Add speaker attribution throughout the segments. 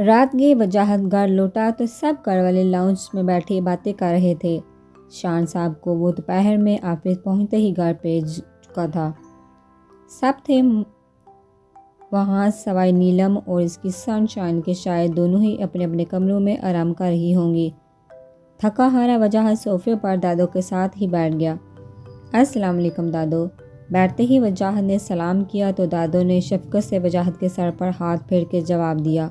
Speaker 1: رات گئی وجاہت گھر لوٹا تو سب گھر والے لاؤنج میں بیٹھے باتیں کر رہے تھے۔ شان صاحب کو وہ دوپہر میں آفس پہنچتے ہی گھر بھیج چکا تھا۔ سب تھے وہاں سوائے نیلم اور اس کی سن شائن کے شاید دونوں ہی اپنے اپنے کمروں میں آرام کر رہی ہوں گی۔ تھکا ہارا وجاہت صوفے پر دادو کے ساتھ ہی بیٹھ گیا۔ السلام علیکم دادو۔ بیٹھتے ہی وجاہت نے سلام کیا تو دادو نے شفقت سے وجاہت کے سر پر ہاتھ پھیر کے جواب دیا،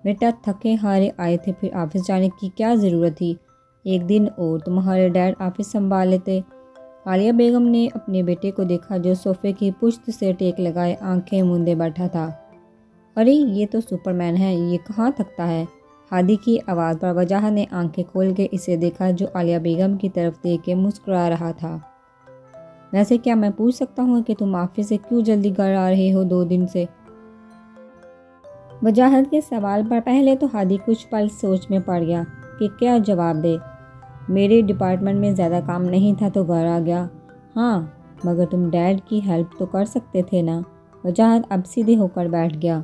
Speaker 1: بیٹا تھکے ہارے آئے تھے، پھر آفس جانے کی کیا ضرورت تھی؟ ایک دن اور تمہارے ڈیڈ آفس سنبھال لیتے۔ عالیہ بیگم نے اپنے بیٹے کو دیکھا جو صوفے کی پشت سے ٹیک لگائے آنکھیں موندے بیٹھا تھا۔ ارے یہ تو سپر مین ہے، یہ کہاں تھکتا ہے؟ ہادی کی آواز پر وجاہت نے آنکھیں کھول کے اسے دیکھا جو عالیہ بیگم کی طرف دیکھ کے مسکرا رہا تھا۔ ویسے کیا میں پوچھ سکتا ہوں کہ تم آفس سے کیوں جلدی گھر آ رہے ہو 2 دن سے؟ وجاہت کے سوال پر پہلے تو ہادی کچھ پل سوچ میں پڑ گیا کہ کیا جواب دے۔ میرے ڈپارٹمنٹ میں زیادہ کام نہیں تھا تو گھر آ گیا۔ ہاں مگر تم ڈیڈ کی ہیلپ تو کر سکتے تھے نا۔ وجاہت اب سیدھے ہو کر بیٹھ گیا۔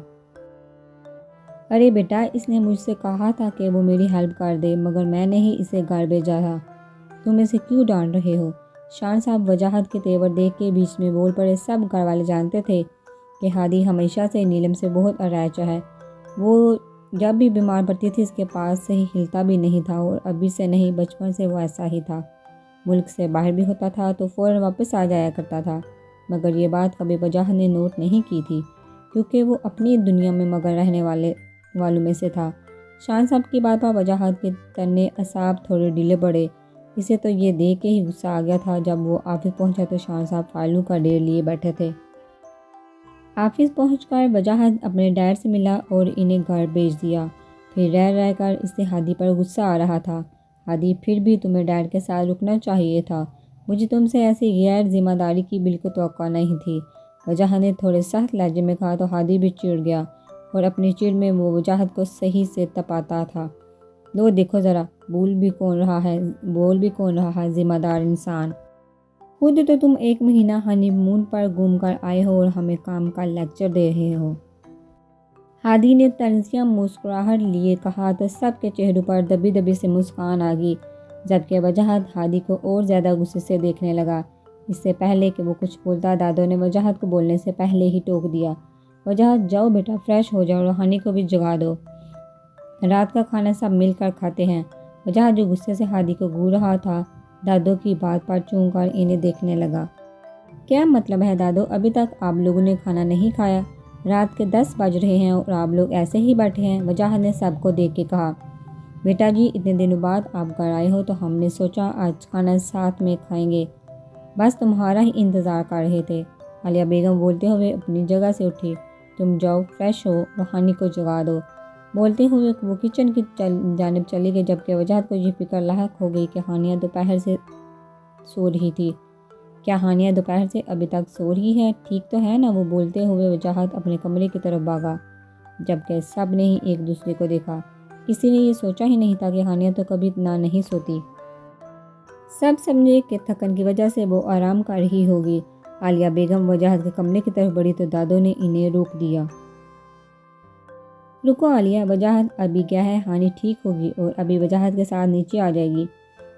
Speaker 1: ارے بیٹا اس نے مجھ سے کہا تھا کہ وہ میری ہیلپ کر دے مگر میں نے ہی اسے گھر بھیجا تھا۔ تم اسے کیوں ڈانٹ رہے ہو؟ شان صاحب وجاہت کے تیور دیکھ کے بیچ میں بول پڑے۔ سب گھر والے جانتے تھے کہ ہادی ہمیشہ سے نیلم سے بہت اٹیچ ہے۔ وہ جب بھی بیمار پڑتی تھی اس کے پاس سے ہی ہلتا بھی نہیں تھا، اور ابھی سے نہیں بچپن سے وہ ایسا ہی تھا۔ ملک سے باہر بھی ہوتا تھا تو فوراً واپس آ جایا کرتا تھا، مگر یہ بات کبھی وجاہت نے نوٹ نہیں کی تھی کیونکہ وہ اپنی دنیا میں مگن رہنے والوں میں سے تھا۔ شان صاحب کی بات پر وجاہت کے تنے اعصاب تھوڑے ڈھیلے پڑے۔ اسے تو یہ دیکھ کے ہی غصہ آ گیا تھا جب وہ آفس پہنچا تو شان صاحب فائلوں کا ڈھیر لیے بیٹھے تھے۔ آفس پہنچ کر وجاہت اپنے ڈیڈ سے ملا اور انہیں گھر بھیج دیا۔ پھر رہ کر اس سے ہادی پر غصہ آ رہا تھا۔ ہادی پھر بھی تمہیں ڈیڈ کے ساتھ رکنا چاہیے تھا، مجھے تم سے ایسی غیر ذمہ داری کی بالکل توقع نہیں تھی، وجاہت نے تھوڑے سخت لہجے میں کہا تو ہادی بھی چڑ گیا اور اپنی چڑ میں وہ وجاہت کو صحیح سے تپاتا تھا۔ لو دیکھو ذرا بول بھی کون رہا ہے ذمہ دار انسان؟ خود تو تم 1 مہینہ ہنی مون پر گھوم کر آئے ہو اور ہمیں کام کا لیکچر دے رہے ہو۔ ہادی نے طنزیہ مسکراہٹ لیے کہا تو سب کے چہروں پر دبی دبی سے مسکان آ گئی، جبکہ وجاہت ہادی کو اور زیادہ غصے سے دیکھنے لگا۔ اس سے پہلے کہ وہ کچھ بولتا دادو نے وجاہت کو بولنے سے پہلے ہی ٹوک دیا، وجاہت جاؤ بیٹا فریش ہو جاؤ اور ہانی کو بھی جگا دو، رات کا کھانا سب مل کر کھاتے ہیں۔ وجاہت جو غصے سے ہادی کو گھور رہا تھا دادو کی بات پر چون کر انہیں دیکھنے لگا۔ کیا مطلب ہے دادو، ابھی تک آپ لوگوں نے کھانا نہیں کھایا؟ رات کے 10 بج رہے ہیں اور آپ لوگ ایسے ہی بیٹھے ہیں؟ وجاہت نے سب کو دیکھ کے کہا۔ بیٹا جی اتنے دنوں بعد آپ گھر آئے ہو تو ہم نے سوچا آج کھانا ساتھ میں کھائیں گے، بس تمہارا ہی انتظار کر رہے تھے۔ عالیہ بیگم بولتے ہوئے اپنی جگہ سے اٹھی۔ تم جاؤ فریش ہو اور ہانی کو جگا دو۔ بولتے ہوئے وہ کچن کی جانب چلی گئی، جبکہ وجاہت کو یہ فکر لاحق ہو گئی کہ ہانیہ دوپہر سے سو رہی تھی۔ کیا ہانیہ دوپہر سے ابھی تک سو رہی ہے؟ ٹھیک تو ہے نا؟ وہ بولتے ہوئے وجاہت اپنے کمرے کی طرف بھاگا، جبکہ سب نے ہی ایک دوسرے کو دیکھا۔ کسی نے یہ سوچا ہی نہیں تھا کہ ہانیہ تو کبھی اتنا نہیں سوتی۔ سب سمجھے کہ تھکن کی وجہ سے وہ آرام کر رہی ہوگی۔ عالیہ بیگم وجاہت کے کمرے کی طرف بڑھی تو دادو نے انہیں روک دیا۔ رکو عالیہ، وجاہت ابھی کیا ہے، ہانی ٹھیک ہوگی اور ابھی وجاہت کے ساتھ نیچے آ جائے گی۔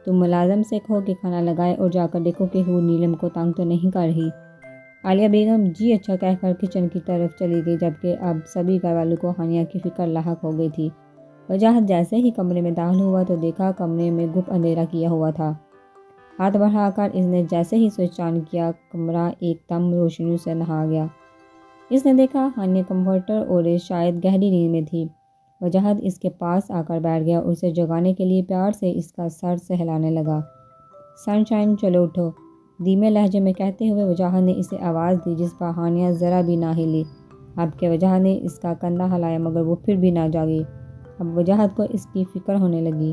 Speaker 1: تم ملازم سے کہو کہ کھانا لگائے اور جا کر دیکھو کہ وہ نیلم کو تنگ تو نہیں کر رہی۔ عالیہ بیگم جی اچھا کہہ کر کچن کی طرف چلی گئی، جبکہ اب سبھی گھر والوں کو ہانیہ کی فکر لاحق ہو گئی تھی۔ وجاہت جیسے ہی کمرے میں داخل ہوا تو دیکھا کمرے میں گپ اندھیرا کیا ہوا تھا۔ ہاتھ بڑھا کر اس نے جیسے ہی سوئچ آن کیا کمرہ ایک دم روشنیوں سے نہا گیا۔ اس نے دیکھا ہانیہ کمفرٹر اور شاید گہری نیند میں تھی۔ وجاہت اس کے پاس آ کر بیٹھ گیا اور اسے جگانے کے لیے پیار سے اس کا سر سہلانے لگا۔ سن شائن چلو اٹھو، دھیمے لہجے میں کہتے ہوئے وجاہت نے اسے آواز دی، جس پر ہانیہ ذرا بھی نہ ہلی۔ اب کہ وجاہت نے اس کا کندھا ہلایا مگر وہ پھر بھی نہ جاگی۔ اب وجاہت کو اس کی فکر ہونے لگی۔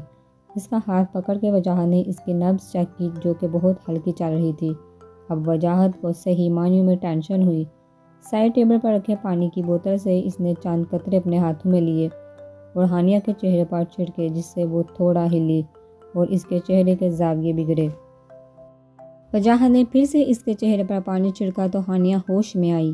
Speaker 1: اس کا ہاتھ پکڑ کے وجاہت نے اس کی نبض چیک کی جو کہ بہت ہلکی چل رہی تھی۔ اب وجاہت کو صحیح معنیوں میں ٹینشن ہوئی۔ سائڈ ٹیبل پر رکھے پانی کی بوتل سے اس نے چند قطرے اپنے ہاتھوں میں لیے اور ہانیہ کے چہرے پر چھڑکے، جس سے وہ تھوڑا ہلی اور اس کے چہرے کے زاویے بگڑے۔ وجاہت نے پھر سے اس کے چہرے پر پانی چھڑکا تو ہانیہ ہوش میں آئی۔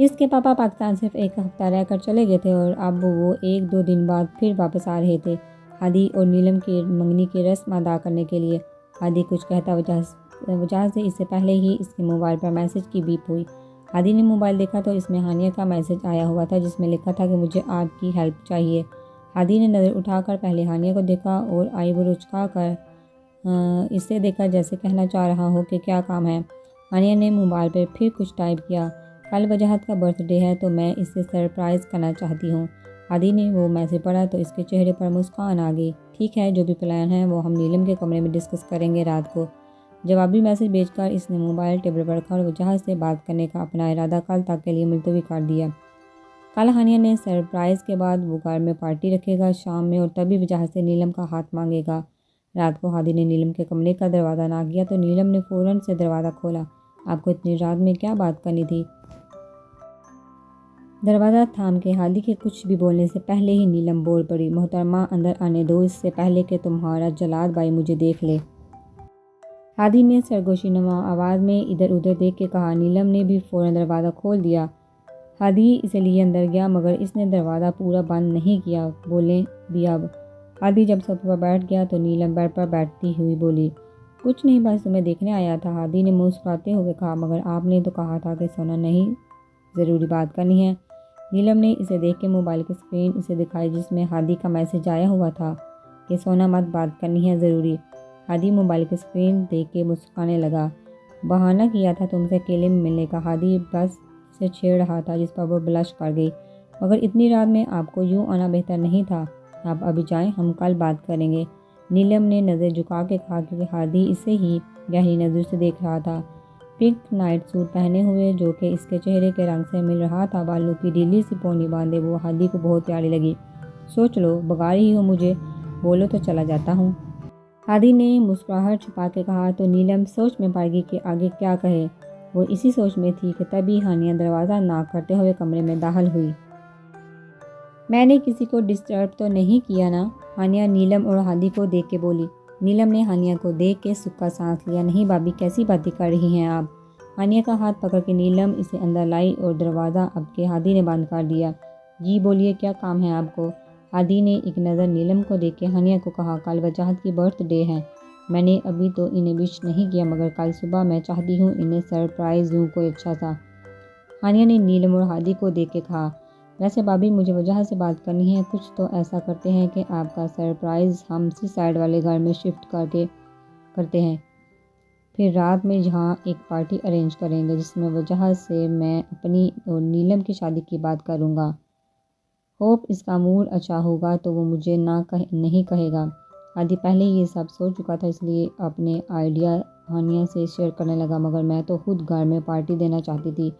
Speaker 1: اس کے پاپا پاکستان صرف ایک ہفتہ رہ کر چلے گئے تھے اور اب وہ 1-2 دن بعد پھر واپس آ رہے تھے ہادی اور نیلم کی منگنی کی رسم ادا کرنے کے لیے۔ ہادی کچھ کہتا وجہ سے اس سے پہلے ہی اس کے موبائل پر میسج کی بیپ ہوئی۔ ہادی نے موبائل دیکھا تو اس میں ہانیہ کا میسج آیا ہوا تھا جس میں لکھا تھا کہ مجھے آپ کی ہیلپ چاہیے۔ ہادی نے نظر اٹھا کر پہلے ہانیہ کو دیکھا اور آئی برو چکا کر اسے دیکھا جیسے کہنا چاہ رہا ہو کہ کیا کام ہے۔ ہانیہ نے موبائل پر پھر کچھ ٹائپ کیا، کل وجاہت کا برتھ ڈے ہے تو میں اسے سرپرائز کرنا چاہتی ہوں۔ ہادی نے وہ میسج پڑھا تو اس کے چہرے پر مسکان آ گئی۔ ٹھیک ہے، جو بھی پلان ہے وہ ہم نیلم کے کمرے میں ڈسکس کریں گے رات کو۔ جوابی میسج بھیج کر اس نے موبائل ٹیبل پر رکھا اور وجاہت سے بات کرنے کا اپنا ارادہ کل تک کے لیے ملتوی کر دیا۔ کل ہانیہ نے سرپرائز کے بعد وہ گھر میں پارٹی رکھے گا شام میں اور تبھی وجاہت سے نیلم کا ہاتھ مانگے گا۔ رات کو ہادی نے نیلم کے کمرے کا دروازہ ناک کیا تو نیلم نے فوراً سے دروازہ کھولا۔ آپ کو اتنی رات میں کیا بات کرنی تھی؟ دروازہ تھام کے ہادی کے کچھ بھی بولنے سے پہلے ہی نیلم بول پڑی، محترمہ اندر آنے دو اس سے پہلے کہ تمہارا جلاد بھائی مجھے دیکھ لے۔ ہادی نے سرگوشی نما آواز میں ادھر ادھر دیکھ کے کہا۔ نیلم نے بھی فوراً دروازہ کھول دیا۔ ہادی اسے لیے اندر گیا مگر اس نے دروازہ پورا بند نہیں کیا۔ بولیں بھی اب۔ ہادی جب صوفے پر بیٹھ گیا تو نیلم بیڈ پر بیٹھتی ہوئی بولی، کچھ نہیں، بس تمہیں دیکھنے آیا تھا۔ ہادی نے مسکراتے ہوئے کہا، مگر آپ نے تو کہا تھا کہ سونا نہیں، ضروری بات کرنی ہے۔ نیلم نے اسے دیکھ کے موبائل کی اسکرین اسے دکھائی جس میں ہادی کا میسج آیا ہوا تھا کہ سونا مت، بات کرنی ہے ضروری۔ ہادی موبائل کی اسکرین دیکھ کے مسکرانے لگا۔ بہانہ کیا تھا تم سے اکیلے میں ملنے کا۔ ہادی بس اسے چھیڑ رہا تھا جس پر وہ بلش کر گئی، مگر اتنی رات میں آپ کو یوں آنا بہتر نہیں تھا۔ آپ ابھی جائیں، ہم کل بات کریں گے۔ نیلم نے نظر جھکا کے کہا کیونکہ ہادی اسے ہی گہری نظر سے دیکھ رہا تھا۔ پنک نائٹ سوٹ پہنے ہوئے جو کہ اس کے چہرے کے رنگ سے مل رہا تھا، بالوں کی ڈھیلی سی پونی باندھے وہ ہادی کو بہت پیاری لگی۔ سوچ لو، بگاڑ ہی ہو مجھے، بولو تو چلا جاتا ہوں۔ ہادی نے مسکراہٹ چھپا کے کہا تو نیلم سوچ میں پڑ گئی کہ آگے کیا کہے۔ وہ اسی سوچ میں تھی کہ تبھی ہانیہ دروازہ ناک کرتے ہوئے کمرے میں داخل ہوئی۔ میں نے کسی کو ڈسٹرب تو نہیں کیا نا؟ ہانیہ نیلم اور ہادی کو دیکھ کے بولی۔ نیلم نے ہانیہ کو دیکھ کے سکھا سانس لیا۔ نہیں بھابھی، کیسی باتیں کر رہی ہیں آپ؟ ہانیہ کا ہاتھ پکڑ کے نیلم اسے اندر لائی اور دروازہ اب کے ہادی نے بند کر دیا۔ جی بولیے، کیا کام ہے آپ کو؟ ہادی نے ایک نظر نیلم کو دیکھ کے ہانیہ کو کہا، کل وجاہت کی برتھ ڈے ہے، میں نے ابھی تو انہیں وش نہیں کیا مگر کل صبح میں چاہتی ہوں انہیں سرپرائز دوں کوئی اچھا سا۔ ہانیہ نے نیلم اور ہادی کو دیکھ کے کہا، ویسے بھابھی مجھے وجاہت سے بات کرنی ہے، کچھ تو ایسا کرتے ہیں کہ آپ کا سرپرائز ہم سی سائڈ والے گھر میں شفٹ کر کے کرتے ہیں، پھر رات میں یہاں ایک پارٹی ارینج کریں گے جس میں وجاہت سے میں اپنی اور نیلم کی شادی کی بات کروں گا۔ ہوپ اس کا موڈ اچھا ہوگا تو وہ مجھے نہیں کہے گا۔ ہادی پہلے یہ سب سوچ چکا تھا اس لیے اپنے آئیڈیا ہانیہ سے شیئر کرنے لگا، مگر میں تو خود گھر میں پارٹی دینا چاہتی تھی۔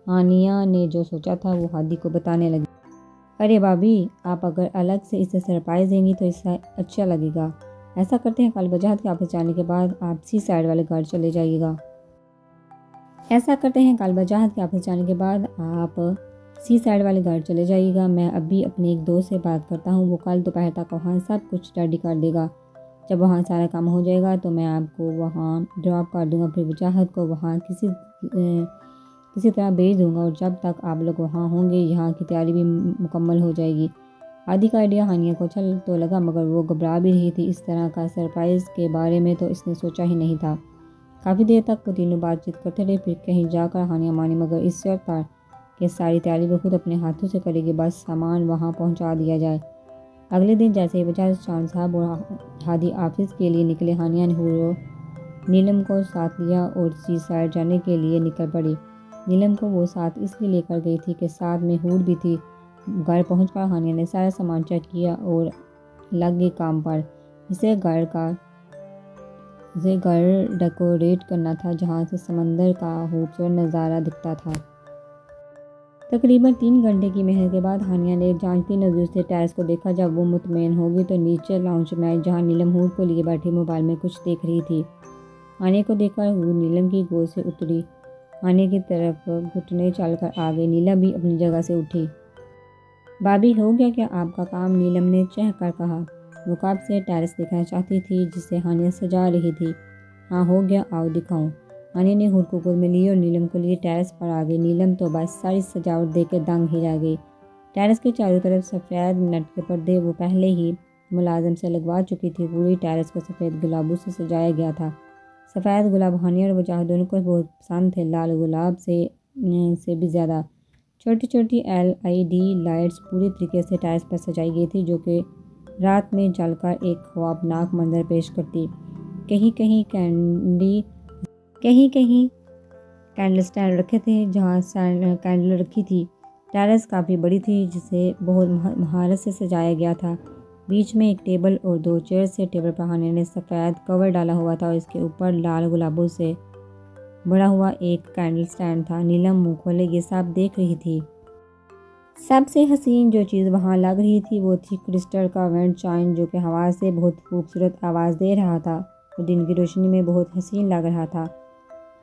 Speaker 1: ہانیہ نے جو سوچا تھا وہ ہادی کو بتانے لگی۔ ارے بھابھی، آپ اگر الگ سے اسے سرپرائز دیں گی تو اسے اچھا لگے گا۔ ایسا کرتے ہیں، کل وجاہت کے آفس جانے کے بعد آپ سی سائڈ والے گھر چلے جائیے گا۔ میں ابھی اپنے ایک دوست سے بات کرتا ہوں، وہ کل دوپہر تک وہاں سب کچھ ریڈی کر دے گا۔ جب وہاں سارا کام ہو جائے گا تو میں آپ کو وہاں ڈراپ کر دوں گا، پھر وجاہت کو وہاں کسی طرح بھیج دوں گا اور جب تک آپ لوگ وہاں ہوں گے یہاں کی تیاری بھی مکمل ہو جائے گی۔ ہادی کا آئیڈیا ہانیہ کو چل تو لگا مگر وہ گھبرا بھی رہی تھی۔ اس طرح کا سرپرائز کے بارے میں تو اس نے سوچا ہی نہیں تھا۔ کافی دیر تک وہ تینوں بات چیت کرتے رہے، پھر کہیں جا کر ہانیہ مانی مگر اس شرط پر کہ ساری تیاری وہ خود اپنے ہاتھوں سے کرے گی، بس سامان وہاں پہنچا دیا جائے۔ اگلے دن جیسے ہی وجاہت شان صاحب اور ہادی آفس کے لیے نکلے، ہانیہ نے نیلم کو ساتھ لیا اور سی سائڈ جانے کے لیے نکل پڑی۔ نیلم کو وہ ساتھ اس لیے لے کر گئی تھی کہ ساتھ میں ہور بھی تھی۔ گھر پہنچ کر ہانیہ نے سارا سامان چیک کیا اور لگ گئی کام پر۔ اسے گھر ڈیکوریٹ کرنا تھا جہاں سے سمندر کا خوبصورت نظارہ دکھتا تھا۔ تقریباً 3 گھنٹے کی محنت کے بعد ہانیہ نے ایک جانچتی نظر سے ٹیرس کو دیکھا۔ جب وہ مطمئن ہو گئی تو نیچے لاؤنج میں جہاں نیلم ہور کو لیے بیٹھی موبائل میں کچھ دیکھ رہی تھی۔ ہانیہ کو دیکھ کر ہور نیلم کی گود سے اتری، ہانیہ کی طرف گھٹنے چل کر آ گئی۔ نیلم بھی اپنی جگہ سے اٹھی۔ بھابھی، ہو گیا کیا آپ کا کام؟ نیلم نے چہہ کر کہا۔ وہ کب سے ٹیرس دیکھنا چاہتی تھی جسے ہانیہ سجا رہی تھی۔ ہاں ہو گیا، آؤ دکھاؤں۔ ہانیہ نے ہور کو گود میں لی اور نیلم کو لیے ٹیرس پر آ گئی۔ نیلم تو بس ساری سجاوٹ دیکھ کے دنگ ہی رہ گئی۔ ٹیرس کے چاروں طرف سفید نٹ کے پردے وہ پہلے ہی ملازم سے لگوا چکی تھی۔ پوری ٹیرس کو سفید گلابوں سے سجایا گیا تھا۔ سفید گلاب ہانیہ اور وجاہت دونوں کو بہت پسند تھے، لال گلاب سے بھی زیادہ۔ چھوٹی چھوٹی LED لائٹس پوری طریقے سے ٹیرس پر سجائی گئی تھی، جو کہ رات میں جل کر ایک خوابناک منظر پیش کرتی۔ کہیں کہیں کینڈل سٹینڈ رکھے تھے جہاں کینڈل رکھی تھی۔ ٹیرس کافی بڑی تھی جسے بہت مہارت سے سجایا گیا تھا۔ بیچ میں ایک ٹیبل اور 2 چیئر سے ٹیبل پر ہانیہ نے سفید کور ڈالا ہوا تھا اور اس کے اوپر لال گلابوں سے بڑا ہوا ایک کینڈل سٹینڈ تھا۔ نیلم منہ کھولے یہ سب دیکھ رہی تھی۔ سب سے حسین جو چیز وہاں لگ رہی تھی وہ تھی کرسٹل کا ونڈ چائم، جو کہ ہوا سے بہت خوبصورت آواز دے رہا تھا اور دن کی روشنی میں بہت حسین لگ رہا تھا۔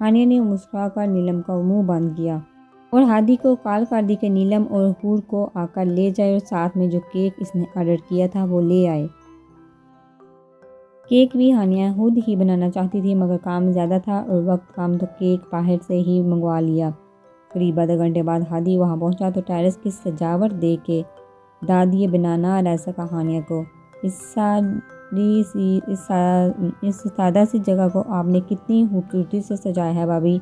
Speaker 1: ہانیہ نے مسکرا کر نیلم کا منہ بند کیا اور ہادی کو کال کر دی کہ نیلم اور ہور کو آ کر لے جائے اور ساتھ میں جو کیک اس نے آرڈر کیا تھا وہ لے آئے۔ کیک بھی ہانیہ خود ہی بنانا چاہتی تھی مگر کام زیادہ تھا اور وقت کم تو کیک باہر سے ہی منگوا لیا۔ قریب آدھا گھنٹے بعد ہادی وہاں پہنچا تو ٹیرس کی سجاوٹ دیکھ کے دادیے بنا نہ رہ سکا ہانیہ کو۔ اس سادہ سی جگہ کو آپ نے کتنی خوبصورتی سے سجایا ہے بھابھی۔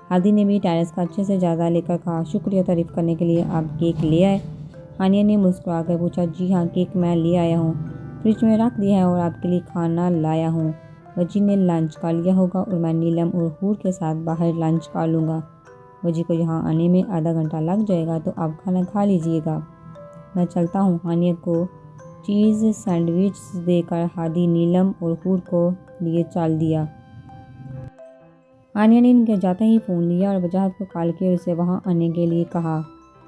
Speaker 1: ہادی نے بھی ٹیرس کا اچھے سے جائزہ لے کر کہا۔ شکریہ، تعریف کرنے کے لیے آپ کیک لے آئے؟ ہانیہ نے مسکرا کر پوچھا۔ جی ہاں، کیک میں لے آیا ہوں، فریج میں رکھ دیا ہے اور آپ کے لیے کھانا لایا ہوں۔ وجی نے لنچ کر لیا ہوگا اور میں نیلم اور ہور کے ساتھ باہر لنچ کر لوں گا۔ وجی کو یہاں آنے میں آدھا گھنٹہ لگ جائے گا تو آپ کھانا کھا لیجئے گا، میں چلتا ہوں۔ ہانیہ کو چیز سینڈوچ دے کر ہادی نیلم اور ہور کو لیے چل دیا۔ ہانیہ نے ان کے جاتے ہی فون لیا اور وجاہت کو کال کی اور اسے وہاں آنے کے لیے کہا۔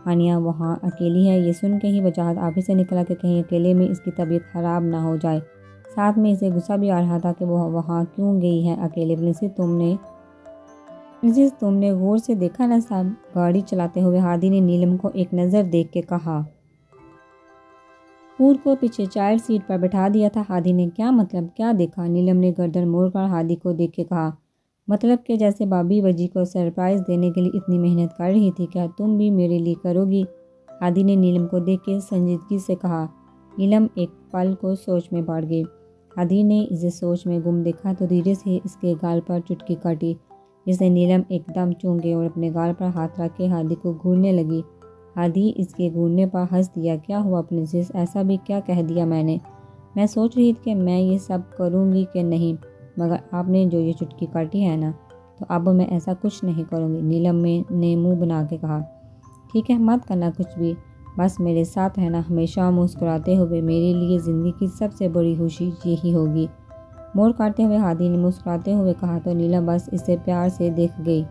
Speaker 1: ہانیہ وہاں اکیلی ہے، یہ سن کے ہی وجاہت آفس سے نکلا کہ کہیں اکیلے میں اس کی طبیعت خراب نہ ہو جائے۔ ساتھ میں اسے غصہ بھی آ رہا تھا کہ وہ وہاں کیوں گئی ہے اکیلے۔ پرنسس تم نے غور سے دیکھا نہ صاحب؟ گاڑی چلاتے ہوئے ہادی نے نیلم کو ایک نظر دیکھ کے کہا۔ ہور کو پیچھے چائلڈ سیٹ پر بٹھا دیا تھا۔ ہادی نے کیا مطلب، کیا دیکھا؟ نیلم نے گردن موڑ کر ہادی کو دیکھ کے کہا۔ مطلب کہ جیسے بھابھی وجی کو سرپرائز دینے کے لیے اتنی محنت کر رہی تھی، کیا تم بھی میرے لیے کرو گی؟ ہادی نے نیلم کو دیکھ کے سنجیدگی سے کہا۔ نیلم ایک پل کو سوچ میں پڑ گئی۔ ہادی نے اسے سوچ میں گم دیکھا تو دھیرے سے اس کے گال پر چٹکی کاٹی، جس نے نیلم ایک دم چونک گئی اور اپنے گال پر ہاتھ رکھ کے ہادی کو گھورنے لگی۔ ہادی اس کے گھورنے پر ہنس دیا۔ کیا ہوا پرنسس، ایسا بھی کیا کہہ دیا میں نے؟ میں سوچ رہی تھی کہ میں یہ سب کروں گی کہ نہیں، مگر آپ نے جو یہ چٹکی کاٹی ہے نا، تو اب میں ایسا کچھ نہیں کروں گی۔ نیلم نے منہ بنا کے کہا۔ ٹھیک ہے، مت کرنا کچھ بھی، بس میرے ساتھ رہنا ہمیشہ مسکراتے ہوئے، میرے لیے زندگی کی سب سے بڑی خوشی یہی ہوگی۔ موڑ کاٹتے ہوئے ہادی نے مسکراتے ہوئے کہا تو نیلم بس اسے پیار سے دیکھ گئی۔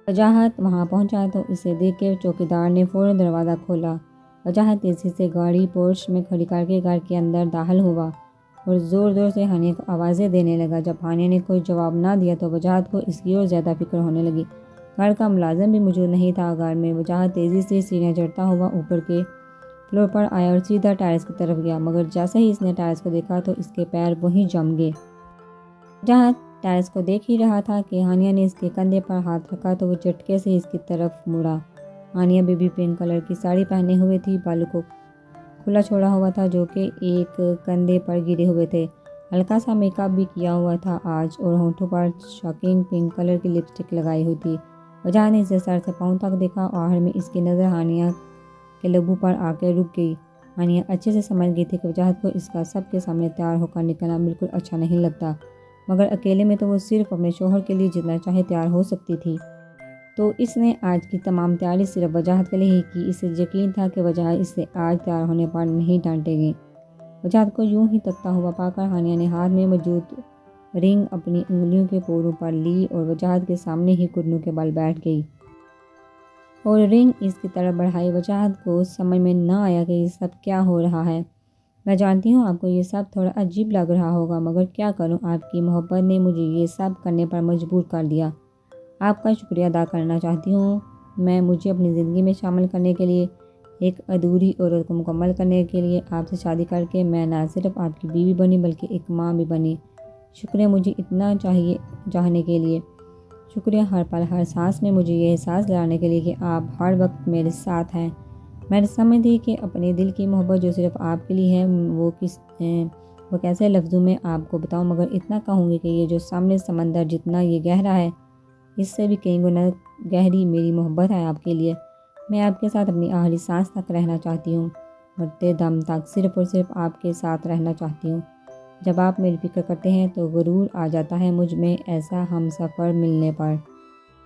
Speaker 1: وجاہت وہاں پہنچا تو اسے دیکھ کے چوکیدار نے فوراً دروازہ کھولا۔ وجاہت تیزی سے گاڑی پورچ میں کھڑی کر کے گھر کے اندر داخل ہوا اور زور زور سے ہانیہ کو آوازیں دینے لگا۔ جب ہانیہ نے کوئی جواب نہ دیا تو وجاہت کو اس کی اور زیادہ فکر ہونے لگی۔ گھر کا ملازم بھی موجود نہیں تھا گھر میں۔ وجاہت تیزی سے سیڑھیاں چڑھتا ہوا اوپر کے فلور پر آیا اور سیدھا ٹیرس کی طرف گیا، مگر جیسے ہی اس نے ٹیرس کو دیکھا تو اس کے پیر وہیں جم گئے۔ وجاہت ٹیرس کو دیکھ ہی رہا تھا کہ ہانیہ نے اس کے کندھے پر ہاتھ رکھا تو وہ جھٹکے سے اس کی طرف مڑا۔ ہانیہ بیبی پنک کلر کی ساڑی پہنے ہوئے تھی، بالوں کو کھلا چھوڑا ہوا تھا جو کہ ایک کندھے پر گرے ہوئے تھے۔ ہلکا سا میک اپ بھی کیا ہوا تھا آج اور ہونٹوں پر شاکنگ پنک کلر کی لپسٹک لگائی ہوئی تھی۔ وجاہت نے اسے سر سے پاؤں تک دیکھا اور آخر میں اس کی نظر ہانیہ کے لبوں پر آ کے رک گئی۔ ہانیہ اچھے سے سمجھ گئی تھی کہ وجاہت کو اس کا سب کے سامنے تیار ہو کر نکلنا بالکل اچھا نہیں لگتا، مگر اکیلے میں تو وہ صرف اپنے شوہر کے لیے جتنا چاہے تیار ہو سکتی تھی۔ تو اس نے آج کی تمام تیاری صرف وجاہت کے لیے ہی کی۔ اسے یقین تھا کہ وجاہت اس سے آج تیار ہونے پر نہیں ڈانٹے گی۔ وجاہت کو یوں ہی تکتا ہوا پا کر ہانیہ نے ہاتھ میں موجود رنگ اپنی انگلیوں کے پوروں پر لی اور وجاہت کے سامنے ہی گھٹنوں کے بل بیٹھ گئی اور رنگ اس کی طرف بڑھائی۔ وجاہت کو سمجھ میں نہ آیا کہ یہ سب کیا ہو رہا ہے۔ میں جانتی ہوں آپ کو یہ سب تھوڑا عجیب لگ رہا ہوگا، مگر کیا کروں، آپ کی محبت نے مجھے یہ سب کرنے پر مجبور کر دیا۔ آپ کا شکریہ ادا کرنا چاہتی ہوں میں۔ مجھے اپنی زندگی میں شامل کرنے کے لیے، ایک ادھوری عورت کو مکمل کرنے کے لیے، آپ سے شادی کر کے میں نہ صرف آپ کی بیوی بنی بلکہ ایک ماں بھی بنی۔ شکریہ مجھے اتنا چاہنے کے لیے۔ شکریہ ہر پل ہر سانس میں مجھے یہ احساس دلانے کے لیے کہ آپ ہر وقت میرے ساتھ ہیں۔ میں نے سمجھتی کہ اپنے دل کی محبت جو صرف آپ کے لیے ہے وہ کیسے لفظوں میں آپ کو بتاؤں، مگر اتنا کہوں گی کہ یہ جو سامنے سمندر جتنا یہ گہرا ہے، اس سے بھی کئی گنا گہری میری محبت ہے آپ کے لیے۔ میں آپ کے ساتھ اپنی آخری سانس تک رہنا چاہتی ہوں، مرتے دم تک صرف اور صرف آپ کے ساتھ رہنا چاہتی ہوں۔ جب آپ میری فکر کرتے ہیں تو غرور آ جاتا ہے مجھ میں ایسا ہم سفر ملنے پر۔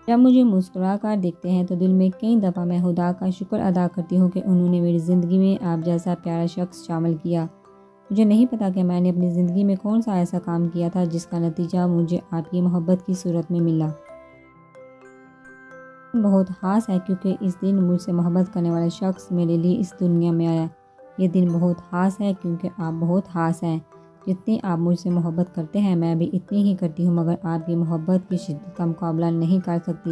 Speaker 1: جب مجھے مسکرا کر دیکھتے ہیں تو دل میں کئی دفعہ میں خدا کا شکر ادا کرتی ہوں کہ انہوں نے میری زندگی میں آپ جیسا پیارا شخص شامل کیا۔ مجھے نہیں پتا کہ میں نے اپنی زندگی میں کون سا ایسا کام کیا تھا جس کا نتیجہ مجھے آپ کی محبت کی صورت میں ملا۔ بہت خاص ہے کیونکہ اس دن مجھ سے محبت کرنے والا شخص میرے لیے اس دنیا میں آیا۔ یہ دن بہت خاص ہے کیونکہ آپ بہت خاص ہیں۔ جتنی آپ مجھ سے محبت کرتے ہیں میں بھی اتنی ہی کرتی ہوں، مگر آپ کی محبت کی شدت کا مقابلہ نہیں کر سکتی۔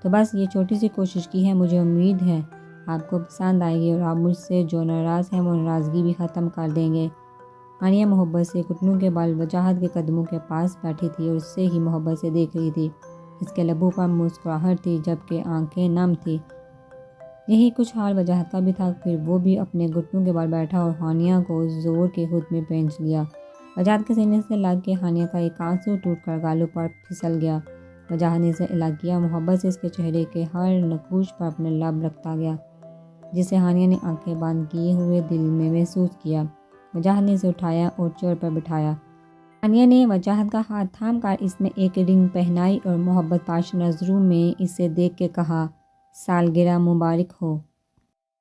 Speaker 1: تو بس یہ چھوٹی سی کوشش کی ہے، مجھے امید ہے آپ کو پسند آئے گی اور آپ مجھ سے جو ناراض ہیں وہ ناراضگی بھی ختم کر دیں گے۔ ہانیہ محبت سے گھٹنوں کے بل وجاہت کے قدموں کے پاس بیٹھی تھی اور اس سے ہی محبت سے دیکھ رہی تھی۔ اس کے لبوں پر مسکراہٹ تھی جبکہ آنکھیں نم تھیں۔ یہی کچھ حال وجاہت کا بھی تھا، پھر وہ بھی اپنے گھٹنوں کے بل بیٹھا اور ہانیہ کو زور کے خود میں پینچ لیا۔ وجاہت کے سینے سے لگ کے ہانیہ کا ایک آنسو ٹوٹ کر گالوں پر پھسل گیا۔ وجاہت نے اسے الگ کیا، محبت سے اس کے چہرے کے ہر نقوش پر اپنے لب رکھتا گیا، جسے ہانیہ نے آنکھیں بند کیے ہوئے دل میں محسوس کیا۔ وجاہت نے اسے اٹھایا اور چیئر پر بٹھایا۔ ہانیہ نے وجاہت کا ہاتھ تھام کر اس میں ایک رنگ پہنائی اور محبت پاش نظروں میں اسے دیکھ کے کہا، سالگرہ مبارک ہو۔